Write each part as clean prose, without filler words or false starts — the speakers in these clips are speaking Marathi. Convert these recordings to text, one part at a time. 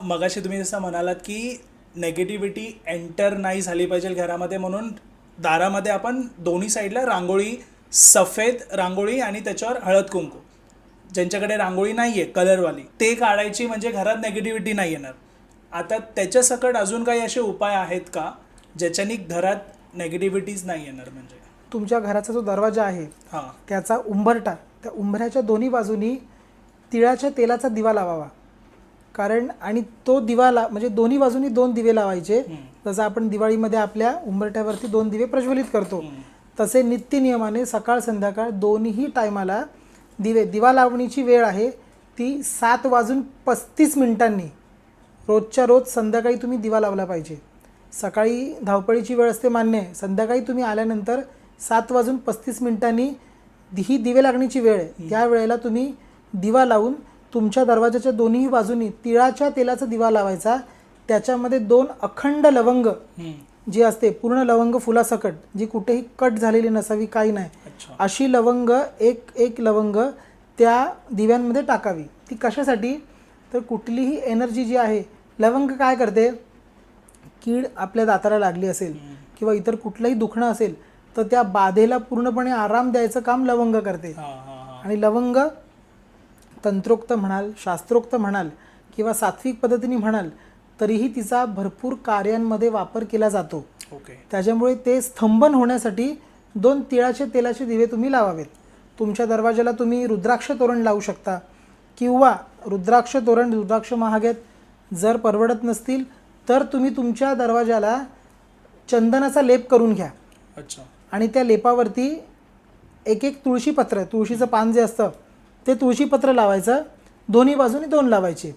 मगाशी तुम्ही जसं म्हणालात की नेगेटिव्हिटी एंटर नाही झाली पाहिजे घरामध्ये, म्हणून दारामध्ये आपण दोन्ही साईडला रांगोळी, सफेद रांगोळी आणि त्याच्यावर हळद कुंकू, ज्यांच्याकडे रांगोळी नाही आहे कलरवाली, ते काढायची म्हणजे घरात नेगेटिव्हिटी नाही येणार. आता त्याच्यासकट अजून काही असे उपाय आहेत का ज्याच्यानी घरात नेगेटिव्हिटीज नाही येणार? म्हणजे तुमच्या घराचा जो दरवाजा आहे हां, त्याचा उंबरठा, त्या उंबऱ्याच्या दोन्ही बाजूनी तिळाच्या तेलाचा दिवा लावावा. कारण आणि तो दिवा म्हणजे दोन्ही बाजूनी 2 दिवे लावायचे. जसं आपण दिवाळीमध्ये आपल्या उंबरठ्यावरती 2 दिवे प्रज्वलित करतो, तसे नित्य नियमाने सकाळ संध्याकाळ दोन्ही टायमाला दिवा लावणीची वेळ आहे ती 7:35 रोजच्या रोज संध्याकाळी तुम्ही दिवा लावला पाहिजे. सकाळी धावपळीची वेळ असते मान्य आहे, संध्याकाळी तुम्ही आल्यानंतर 7:35 ही दिवे लागण्याची वेळ आहे. त्या वेळेला तुम्ही दिवा लावून तुमच्या दरवाजाच्या दोन्ही बाजूनी तिळाच्या तेलाचा दिवा लावायचा. त्याच्यामध्ये 2 अखंड लवंग जी असते, पूर्ण लवंग फुलासकट, जी कुठेही कट झालेली नसावी, काही नाही, अशी लवंग एक लवंग त्या दिव्यांमध्ये टाकावी. ती कशासाठी? तर कुठलीही एनर्जी जी आहे, लवंग काय करते, कीड आपल्या दाताला लागली असेल किंवा इतर कुठलंही दुखणं असेल तर त्या बाधेला पूर्णपणे आराम द्यायचं काम लवंग करते. आणि लवंग तंत्रोक्त म्हणाल, शास्त्रोक्त म्हणाल किंवा सात्विक पद्धतीने म्हणाल तरीही तिचा भरपूर कार्यांमध्ये वापर केला जातो. त्याच्यामुळे ते स्तंभन होण्यासाठी 2 तिळाचे तेलाचे दिवे तुम्ही लावावेत. तुमच्या दरवाजाला तुम्ही रुद्राक्ष तोरण लावू शकता किंवा रुद्राक्ष तोरण, रुद्राक्ष महाग आहेत, जर परवडत नसतील तर तुम्ही तुमच्या दरवाजाला चंदनाचा लेप करून घ्या. आणि त्या लेपावरती एक तुळशीपत्र, तुळशीचं पान जे असतं ते तुळशीपत्र लावायचं, दोन्ही बाजूनी 2 लावायचे.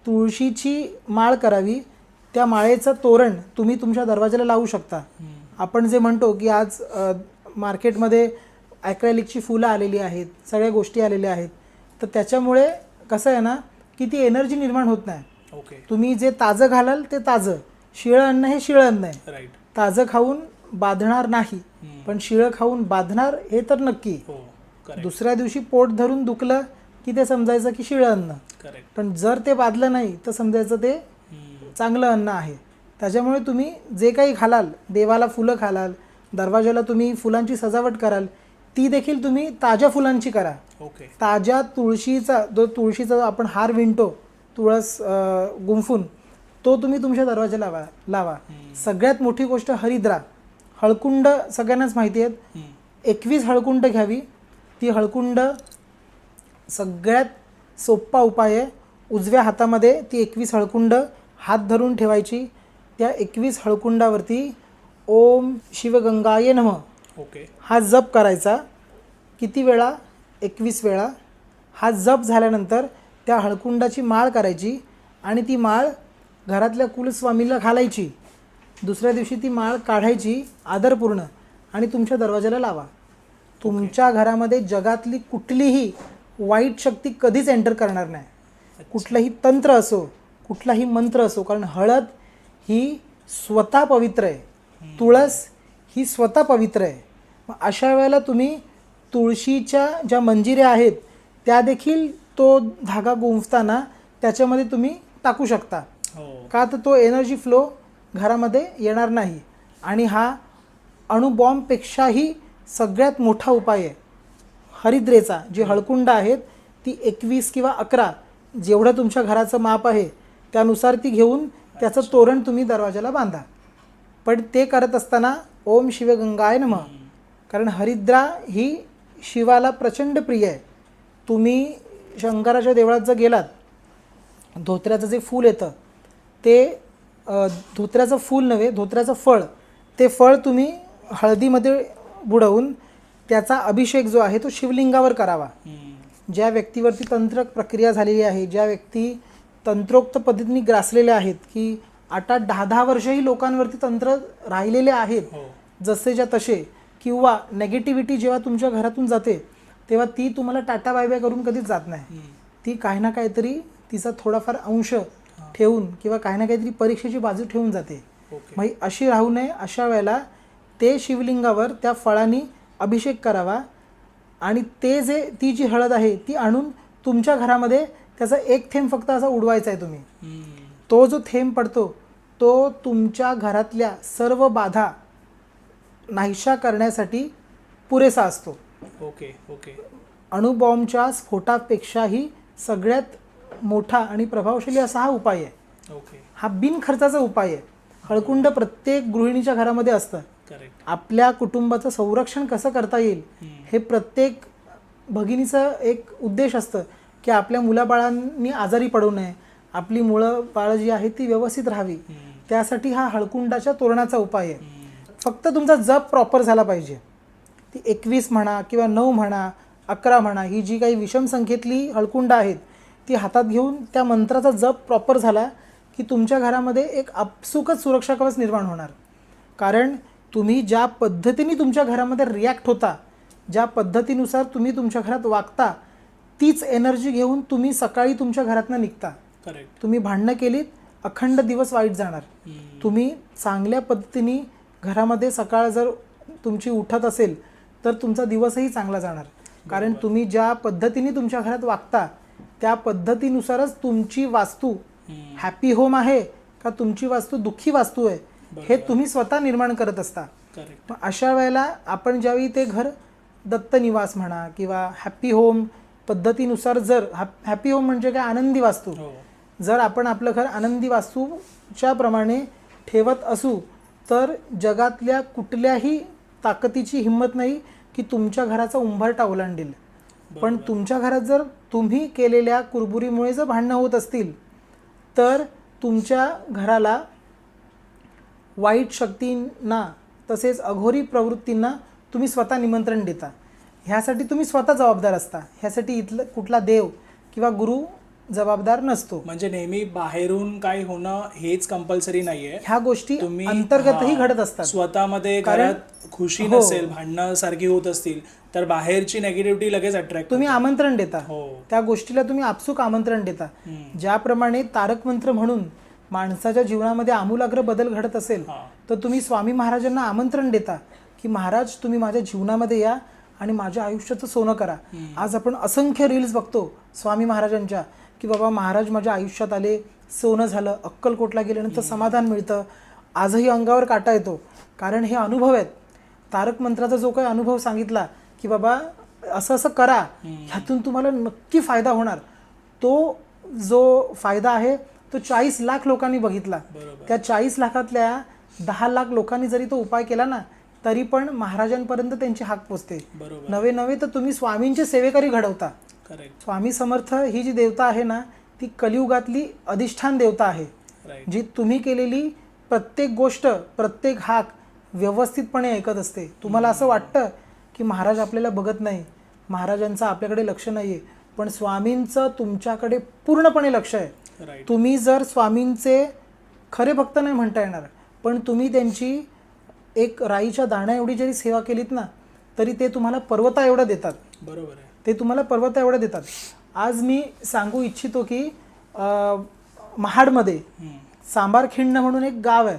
तुळशीची माळ करावी, त्या माळेचं तोरण तुम्ही तुमच्या दरवाजाला लावू शकता. आपण जे म्हणतो की आज मार्केटमध्ये ॲक्रेलिकची फुलं आलेली आहेत, सगळ्या गोष्टी आलेल्या आहेत, तर त्याच्यामुळे कसं आहे ना की ती एनर्जी निर्माण होत नाही. तुम्ही जे ताजं घालाल ते ताजं, शिळं अन्न हे शिळं अन्न आहे. ताजं खाऊन बाधणार नाही, पण शिळं खाऊन बाधणार हे तर नक्की. दुसऱ्या दिवशी पोट धरून दुखलं की ते समजायचं की शिळं अन्न, पण जर ते बाधलं नाही तर समजायचं ते चांगलं अन्न आहे. त्याच्यामुळे तुम्ही जे काही घालाल, देवाला फुलं घालाल, दरवाजाला तुम्ही फुलांची सजावट कराल, ती देखील तुम्ही ताज्या फुलांची करा. ताज्या तुळशीचा आपण हार विणतो, तुळस गुंफून, तो तुम्ही तुमच्या दरवाजाला लावा. सगळ्यात मोठी गोष्ट हरिद्रा, हळकुंड सगळ्यांनाच माहिती आहेत. 21 हळकुंड घ्यावी. ती हळकुंड सगळ्यात सोपा उपाय आहे. उजव्या हातामध्ये ती 21 हळकुंड हात धरून ठेवायची. त्या 21 हळकुंडावरती ओम शिवगंगाय नमः हा जप करायचा. किती वेळा? 21 वेळा. हा जप झाल्यानंतर त्या हळकुंडाची माळ करायची आणि ती माळ घरातल्या कुलस्वामीला घालायची. दुसऱ्या दिवशी ती माळ काढायची आदरपूर्ण आणि तुमच्या दरवाजाला लावा. तुमच्या घरामध्ये जगातली कुठलीही वाईट शक्ती कधीच एंटर करणार नाही. कुठलंही तंत्र असो, कुठलाही मंत्र असो, कारण हळद ही स्वतः पवित्र आहे, तुळस ही स्वतः पवित्र आहे. मग अशा वेळेला तुम्ही तुळशीच्या ज्या मंजिऱ्या आहेत त्या देखील तो धागा गुंफताना त्याच्यामध्ये तुम्ही टाकू शकता. का तर तो एनर्जी फ्लो घरामध्ये येणार नाही. आणि हा अणुबॉम्बपेक्षाही सगळ्यात मोठा उपाय आहे. हरिद्रेचा जी हळकुंड आहेत ती 21 किंवा 11 जेवढं तुमच्या घराचं माप आहे त्यानुसार ती घेऊन त्याचं तोरण तुम्ही दरवाजाला बांधा. पण ते करत असताना ओम शिवगंगाय नमः, कारण हरिद्रा ही शिवाला प्रचंड प्रिय आहे. तुम्ही शंकराच्या देवळात जर गेलात, धोत्र्याचं जे फूल येतं ते धोत्र्याचं फूल नव्हे, धोत्र्याचं फळ, ते फळ तुम्ही हळदीमध्ये बुडवून त्याचा अभिषेक जो आहे तो शिवलिंगावर करावा. ज्या व्यक्तीवरती तंत्र प्रक्रिया झालेली आहे, ज्या व्यक्ती तंत्रोक्त पद्धतीने ग्रासलेल्या आहेत की 8-8, 10-10 वर्षही लोकांवरती तंत्र राहिलेले आहेत जसेच्या तसे, किंवा नेगेटिव्हिटी जेव्हा तुमच्या घरातून जाते तेव्हा ती तुम्हाला टाटा बाय बाय करून कधीच जात नाही. ती काही ना काहीतरी तिचा थोडाफार अंश ठेवून किंवा काही ना काहीतरी परीक्षेची बाजू ठेवून जाते. मग अशी राहू नये. अशा वेळेला ते शिवलिंगावर त्या फळांनी अभिषेक करावा आणि ती जी हळद आहे ती आणून तुमच्या घरामध्ये त्याचा एक थेंब फक्त असा उडवायचा आहे तुम्ही. तो जो थेंब पडतो तो तुमच्या घरातल्या सर्व बाधा नाहीशा करण्यासाठी पुरेसा असतो. Okay okay. अणुबॉम्बच्या स्फोटापेक्षाही सगळ्यात मोठा आणि प्रभावशाली असा हा उपाय आहे. ओके. हा बिनखर्चाचा उपाय आहे. हळकुंड प्रत्येक गृहिणीच्या घरामध्ये असतं. करेक्ट. आपल्या कुटुंबाचं संरक्षण कसं करता येईल हे प्रत्येक भगिनीचं एक उद्देश असतं की आपल्या मुलाबाळांनी आजारी पडू नये, आपली मुलं बाळं जी आहेत ती व्यवस्थित राहावी. त्यासाठी हा हळकुंडाच्या तोरणाचा उपाय आहे. फक्त तुमचा जप प्रॉपर झाला पाहिजे. ती 21 म्हणा किंवा 9 म्हणा 11 म्हणा, ही जी काही विषम संख्येतली हळकुंड आहेत ती हातात घेऊन त्या मंत्राचा जप प्रॉपर झाला की तुमच्या घरामध्ये एक आपसुकच सुरक्षा कवच निर्माण होणार. कारण तुम्ही ज्या पद्धतीने तुमच्या घरामध्ये रिॲक्ट होता, ज्या पद्धतीनुसार तुम्ही तुमच्या घरात वागता, तीच एनर्जी घेऊन तुम्ही सकाळी तुमच्या घरातनं निघता. करेक्ट. तुम्ही भांडणं केलीत, अखंड दिवस वाईट जाणार. तुम्ही चांगल्या पद्धतीने घरामध्ये सकाळ जर तुमची उठत असेल तर तुमचा दिवसही चांगला जाणार. कारण तुम्ही ज्या पद्धतीने तुमच्या घरात वागता त्या पद्धतीनुसारच तुमची वास्तू हॅपी होम आहे का तुमची वास्तू दुःखी वास्तू आहे हे तुम्ही स्वतः निर्माण करत असता. करेक्ट. मग अशा वेळेला आपण ज्यावेळी ते घर दत्त निवास म्हणा किंवा हॅपी होम पद्धतीनुसार, जर हॅपी होम म्हणजे काय, आनंदी वास्तू, हो. जर आपण आपलं घर आनंदी वास्तूच्या प्रमाणे ठेवत असू तर जगातल्या कुठल्याही ताकदीची हिंमत नाही की तुमच्या घराचा उंबरठा ओलांडेल. पण तुमच्या घरात जर तुम्ही केलेल्या कुरबुरीमुळे जर भांडणं होत असतील तर तुमच्या घराला वाईट शक्तींना तसेच अघोरी प्रवृत्तींना तुम्ही स्वतः निमंत्रण देता. ह्यासाठी तुम्ही स्वतः जबाबदार असता. ह्यासाठी इथलं कुठला देव किंवा गुरु जबाबदार नसतो. म्हणजे नेहमी बाहेरून काय होणं हेच कंपल्सरी नाहीये. ह्या गोष्टी अंतर्गतही घडत असतात. स्वतःमध्ये घरात खुशी नसेल, भांडणं सारखी होत असतील तर बाहेरची नेगेटिव्हिटी लगेच अट्रॅक्ट तुम्ही आमंत्रण देता. हो. त्या गोष्टीला तुम्ही आपसूक आमंत्रण देता. ज्याप्रमाणे तारक मंत्र म्हणून माणसाच्या जीवनामध्ये आमूलाग्र बदल घडत असेल तर तुम्ही स्वामी महाराजांना आमंत्रण देता की महाराज तुम्ही माझ्या जीवनामध्ये या आणि माझ्या आयुष्याचं सोनं करा. आज आपण असंख्य रील्स बघतो स्वामी महाराजांच्या की बाबा महाराज माझ्या आयुष्यात आले, सोनं झालं, अक्कलकोटला गेल्यानंतर समाधान मिळतं. आजही अंगावर काटा येतो कारण हे अनुभव आहेत. तारक मंत्राचा जो काही अनुभव सांगितला की बाबा असं असं करा, ह्यातून तुम्हाला नक्की फायदा होणार, तो जो फायदा आहे तो 40 लाख लोकांनी बघितला. त्या 40 लाखातल्या 10 लाख लोकांनी जरी तो उपाय केला ना तरी पण महाराजांपर्यंत त्यांची हाक पोचते. नवे नवे तर तुम्ही स्वामींचे सेवेकरी घडवता. स्वामी समर्थ ही जी देवता आहे ना ती कलियुगातली अधिष्ठान देवता आहे. जी तुम्ही केलेली प्रत्येक गोष्ट, प्रत्येक हाक व्यवस्थितपणे ऐकत असते. तुम्हाला असं वाटतं की महाराज आपल्याला बघत नाही, महाराजांचं आपल्याकडे लक्ष नाही आहे, पण स्वामींचं तुमच्याकडे पूर्णपणे लक्ष आहे. तुम्ही जर स्वामींचे खरे भक्त नाही म्हणता येणार पण तुम्ही त्यांची एक राईच्या दाण्या एवढी जरी सेवा केलीत ना तरी ते तुम्हाला पर्वता एवढं देतात. बरोबर आहे. ते तुम्हाला पर्वता एवढं देतात. आज मी सांगू इच्छितो की महाडमध्ये सांबारखिंड म्हणून एक गाव आहे.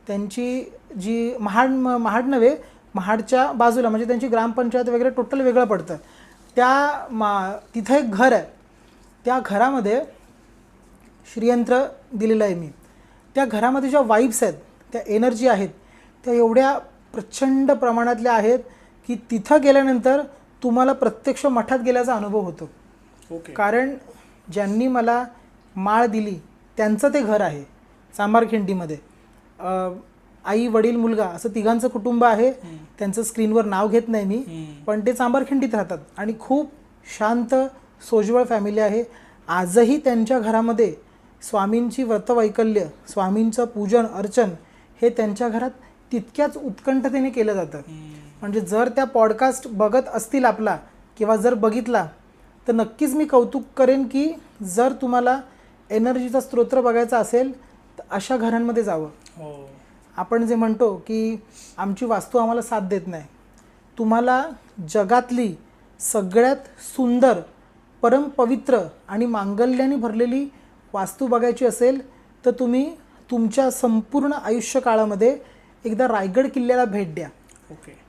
त्यांची जी महाड नव्हे, महाडच्या बाजूला म्हणजे त्यांची ग्रामपंचायत वगैरे टोटल वेगळं पडतं. तिथं एक घर आहे. त्या घरामध्ये श्रीयंत्र दिलेलं आहे मी. त्या घरामध्ये ज्या वाईब्स आहेत, त्या एनर्जी आहेत, त्या एवढ्या प्रचंड प्रमाणातल्या आहेत की तिथं गेल्यानंतर तुम्हाला प्रत्यक्ष मठात गेल्याचा अनुभव होतो. कारण ज्यांनी मला माळ दिली त्यांचं ते घर आहे सांबारखिंडीमध्ये. आई, वडील, मुलगा असं तिघांचं कुटुंब आहे. त्यांचं स्क्रीनवर नाव घेत नाही मी, पण ते सांबारखिंडीत राहतात आणि खूप शांत सोज्वळ फॅमिली आहे. आजही त्यांच्या घरामध्ये स्वामींची व्रतवैकल्य, स्वामींचं पूजन अर्चन हे त्यांच्या घरात तितक्याच उत्कंठतेने केलं जातं. म्हणजे जर त्या पॉडकास्ट बघत असतील आपला किंवा जर बघितला तर नक्कीच मी कौतुक करेन की जर तुम्हाला एनर्जीचा स्रोत बघायचा असेल तर अशा घरांमध्ये जावं. आपण जे म्हणतो की आमची वास्तू आम्हाला साथ देत नाही, तुम्हाला जगातली सगळ्यात सुंदर, परमपवित्र आणि मांगल्याने भरलेली वास्तू बघायची असेल तर तुम्ही तुमच्या संपूर्ण आयुष्यकाळामध्ये एकदा रायगड किल्ल्याला भेट द्या.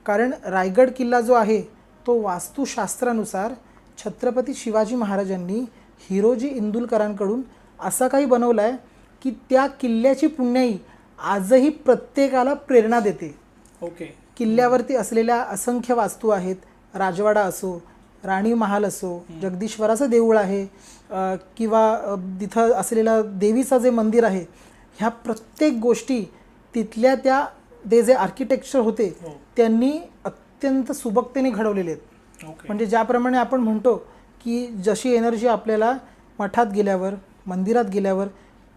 कारण रायगड किल्ला जो आहे तो वास्तुशास्त्रानुसार छत्रपती शिवाजी महाराजांनी हिरोजी इंदुलकरांकडून असा काही बनवला आहे की त्या किल्ल्याची पुण्याई आजही प्रत्येकाला प्रेरणा देते. ओके. किल्ल्यावरती असलेल्या असंख्य वास्तू आहेत. राजवाडा असो, राणी महाल असो, जगदीश्वराचं देऊळ आहे, किंवा तिथं असलेलं देवीचं जे मंदिर आहे, ह्या प्रत्येक गोष्टी तिथल्या त्या ते जे आर्किटेक्चर होते हो. त्यांनी अत्यंत सुबकतेने घडवलेले आहेत. ओके. म्हणजे ज्याप्रमाणे आपण म्हणतो की जशी एनर्जी आपल्याला मठात गेल्यावर, मंदिरात गेल्यावर,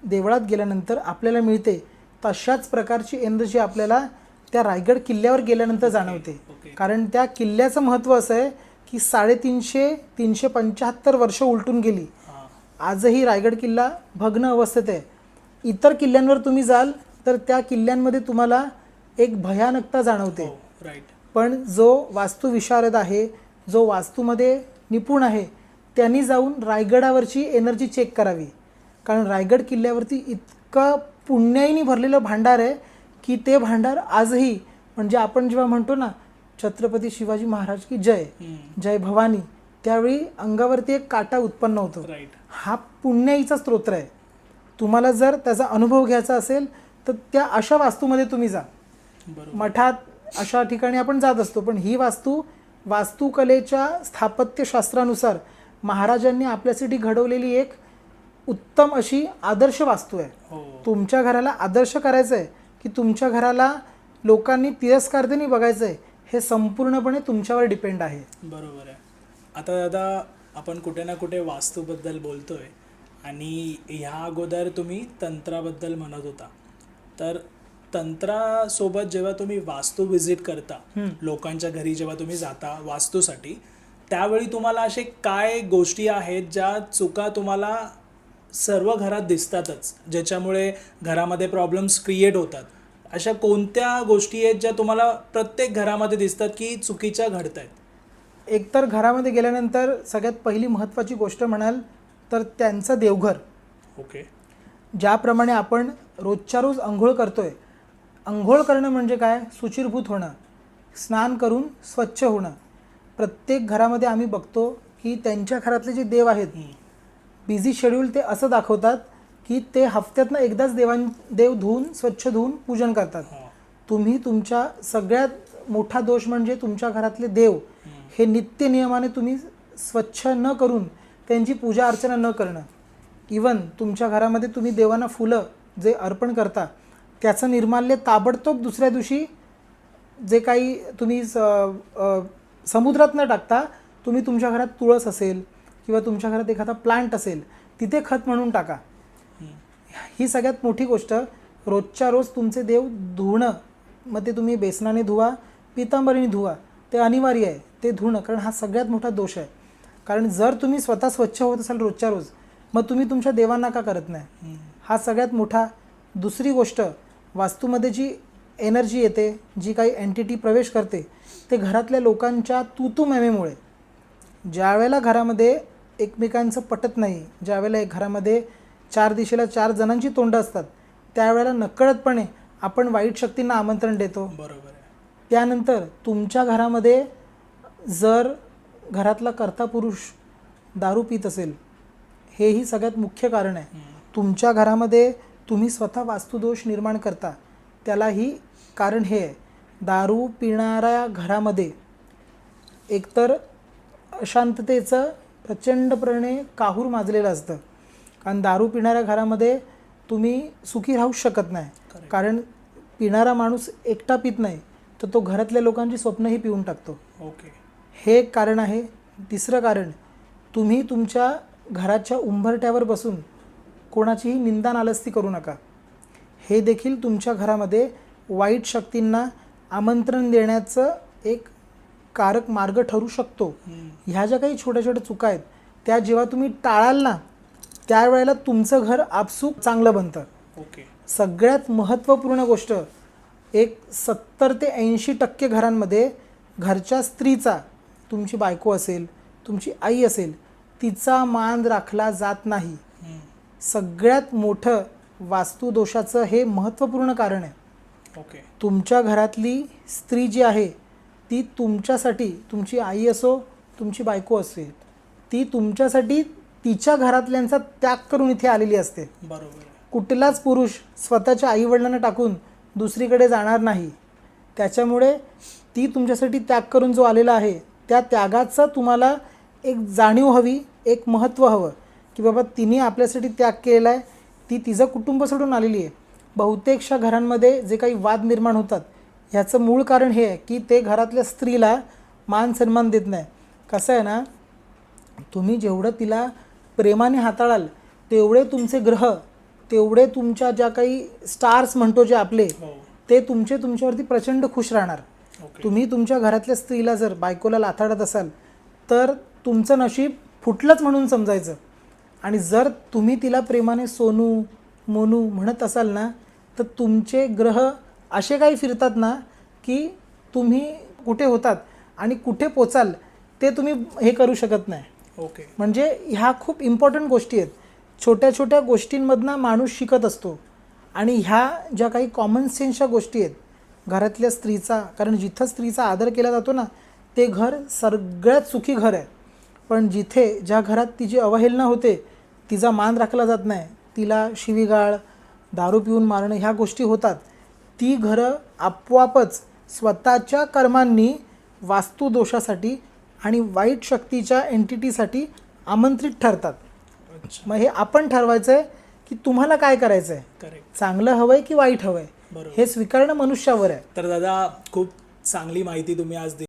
देवळात गेल्यानंतर आपल्याला मिळते, तशाच प्रकारची एनर्जी आपल्याला त्या रायगड किल्ल्यावर गेल्यानंतर जाणवते. ओके. कारण त्या किल्ल्याचं महत्त्व असं आहे की 375 वर्ष उलटून गेली. हां. आजही रायगड किल्ला भग्न अवस्थेत आहे. इतर किल्ल्यांवर तुम्ही जाल तर त्या किल्ल्यांमध्ये तुम्हाला एक भयानकता जाणवते. हो. राईट. पण जो वास्तुविशारद आहे, जो वास्तूमध्ये निपुण आहे, त्यांनी जाऊन रायगडावरची एनर्जी चेक करावी. कारण रायगड किल्ल्यावरती इतकं पुण्याईने भरलेलं भांडार आहे की ते भांडार आजही, म्हणजे आपण जेव्हा म्हणतो ना छत्रपती शिवाजी महाराज की जय, जय भवानी, त्यावेळी अंगावरती एक काटा उत्पन्न होतो. राईट. हा पुण्याईचा स्तोत्र आहे. तुम्हाला जर त्याचा अनुभव घ्यायचा असेल तर त्या अशा वास्तूमध्ये तुम्ही जा. बरोबर. मठात अशा ठिकाणी आपण जात असतो, पण ही वास्तू वास्तुकलेच्या स्थापत्यशास्त्रानुसार महाराजांनी आपल्यासाठी घडवलेली एक उत्तम अशी आदर्श वास्तू आहे. हो. तुमच्या घराला आदर्श करायचं आहे की तुमच्या घराला लोकांनी तिरस्कारतेने बघायचं आहे, हे संपूर्णपणे तुमच्यावर डिपेंड आहे. बरोबर आहे. आता दादा, आपण कुठे ना कुठे वास्तूबद्दल बोलतोय आणि ह्या अगोदर तुम्ही तंत्राबद्दल म्हणत होता. तर तंत्रासोबत जेव्हा तुम्ही वास्तू व्हिजिट करता, लोकांच्या घरी जेव्हा तुम्ही जाता वास्तूसाठी, त्यावेळी तुम्हाला असे काय गोष्टी आहेत ज्या चुका तुम्हाला सर्व घरात दिसतातच, ज्याच्यामुळे घरामध्ये प्रॉब्लेम्स क्रिएट होतात? अशा कोणत्या गोष्टी आहेत ज्या तुम्हाला प्रत्येक घरामध्ये दिसतात की चुकीच्या घडत आहेत? एकतर घरामध्ये गेल्यानंतर सगळ्यात पहिली महत्त्वाची गोष्ट म्हणाल तर त्यांचं देवघर. ओके. ज्याप्रमाणे आपण रोजच्या रोज अंघोळ करतोय, अंघोळ करणं म्हणजे काय? शुचिर्भूत होणं, स्नान करून स्वच्छ होणं. प्रत्येक घरामध्ये आम्ही बघतो की त्यांच्या घरातले जे देव आहेत, बिझी शेड्यूल ते असं दाखवतात की ते हफ्त्यातनं एकदाच देव धुवून, स्वच्छ धुवून पूजन करतात. तुम्ही तुमच्या सगळ्यात मोठा दोष म्हणजे तुमच्या घरातले देव हे नित्य नियमाने तुम्ही स्वच्छ न करून त्यांची पूजा अर्चना न करणं. इवन तुमच्या घरामध्ये तुम्ही देवांना फुलं जे अर्पण करता त्याचं निर्माल्य ताबडतोब दुसऱ्या दिवशी जे काही तुम्ही समुद्रात न टाकता, तुम्ही तुमच्या घरात तुळस असेल किंवा तुमच्या घरात एखादा प्लांट असेल तिथे खत म्हणून टाका. ही सगळ्यात मोठी गोष्ट. रोजच्या रोज तुमचे देव धुणं, मग ते तुम्ही बेसनाने धुवा, पितांबरीने धुवा, ते अनिवार्य आहे ते धुणं. कारण हा सगळ्यात मोठा दोष आहे. कारण जर तुम्ही स्वतः स्वच्छ होत असाल रोजच्या रोज, मग तुम्ही तुमच्या देवांना का करत नाही? हा सगळ्यात मोठा. दुसरी गोष्ट, वास्तूमध्ये जी एनर्जी येते, जी काही एंटिटी प्रवेश करते, ते घरातल्या लोकांच्या तू मैमेमुळे. ज्यावेळेला घरामध्ये एकमेकांचं पटत नाही, ज्यावेळेला एक घरामध्ये 4 दिशेला 4 जणांची तोंडं असतात, त्यावेळेला नकळतपणे आपण वाईट शक्तींना आमंत्रण देतो. बरोबर आहे. त्यानंतर तुमच्या घरामध्ये जर घरातला कर्ता पुरुष दारू पित असेल, हेही सगळ्यात मुख्य कारण आहे. तुमच्या घरामध्ये तुम्ही स्वतः वास्तुदोष निर्माण करता, त्यालाही कारण हे आहे. दारू पिणाऱ्या घरामध्ये एकतर अशांततेचं प्रचंडपणे काहूर माजलेलं असतं. कारण दारू पिणाऱ्या घरामध्ये तुम्ही सुखी राहूच शकत नाही. कारण पिणारा माणूस एकटा पित नाही, तर तो घरातल्या लोकांची स्वप्नही पिऊन टाकतो. ओके. हे एक कारण आहे. तिसरं कारण, तुम्ही तुमच्या घराच्या उंबरठ्यावर बसून कोणाचीही निंदा नालस्ती करू नका. हे देखील तुमच्या घरामध्ये वाईट शक्तींना आमंत्रण देण्याचं एक कारक मार्ग ठरू शकतो. ह्या ज्या काही छोट्या छोट्या चुका आहेत, त्या जेव्हा तुम्ही टाळाल ना, त्यावेळेला तुमचं घर आपसूक चांगलं बनतं. ओके. सगळ्यात महत्त्वपूर्ण गोष्ट, एक 70 ते 80% घरांमध्ये घरच्या स्त्रीचा, तुमची बायको असेल, तुमची आई असेल, तिचा मान राखला जात नाही. सगळ्यात मोठं वास्तुदोषाचं हे महत्त्वपूर्ण कारण आहे. ओके. तुमच्या घरातली स्त्री जी आहे ती तुमच्यासाठी, तुमची आई असो, तुमची बायको असेल, ती तुमच्यासाठी तिच्या घरातल्यांचा त्याग करून इथे आलेली असते. बरोबर. कुठलाच पुरुष स्वतःच्या आईवडिलांना टाकून दुसरीकडे जाणार नाही. त्याच्यामुळे ती तुमच्यासाठी त्याग करून जो आलेला आहे त्या त्यागाचं तुम्हाला एक जाणीव हवी, एक महत्त्व हवं की बाबा तिने आपल्यासाठी त्याग केलेला आहे, ती तिचं कुटुंब सोडून आलेली आहे. बहुतेकशा घरांमध्ये जे काही वाद निर्माण होतात ह्याचं मूळ कारण हे आहे की ते घरातल्या स्त्रीला मान सन्मान देत नाही. कसं आहे ना, तुम्ही जेवढं तिला प्रेमाने हाताळाल तेवढे तुमचे ग्रह, तेवढे तुमच्या ज्या काही स्टार्स म्हणतो जे आपले, हो. ते तुमच्यावरती प्रचंड खुश राहणार. ओके. तुम्ही तुमच्या घरातल्या स्त्रीला जर बायकोला लाथाडत असाल तर तुमचं नशीब फुटलंच म्हणून समजायचं. आणि जर तुम्ही तिला प्रेमाने सोनू मोनू म्हणत असाल ना तर तुमचे ग्रह असे काही फिरतात ना की तुम्ही कुठे होतात आणि कुठे पोचाल ते तुम्ही हे करू शकत नाही. ओके. म्हणजे ह्या खूप इम्पॉर्टंट गोष्टी आहेत. छोट्या छोट्या गोष्टींमधनं माणूस शिकत असतो. आणि ह्या ज्या काही कॉमन सेन्सच्या गोष्टी आहेत घरातल्या स्त्रीचा, कारण जिथं स्त्रीचा आदर केला जातो ना ते घर सगळ्यात सुखी घर आहे. पण जिथे ज्या घरात तिची अवहेलना होते, तिचा मान राखला जात नाही, तिला शिवीगाळ, दारू पिऊन मारणं ह्या गोष्टी होतात, ती घरं आपोआपच स्वतःच्या कर्मांनी वास्तुदोषासाठी आणि वाईट शक्तीच्या एंटिटीसाठी आमंत्रित ठरतात. अच्छा. मग हे आपण ठरवायचं आहे की तुम्हाला काय करायचं आहे, करेक्ट. चांगलं हवं आहे की वाईट हवं आहे, बरोबर. हे स्वीकारणं मनुष्यावर आहे. तर दादा खूप चांगली माहिती तुम्ही आज दिली.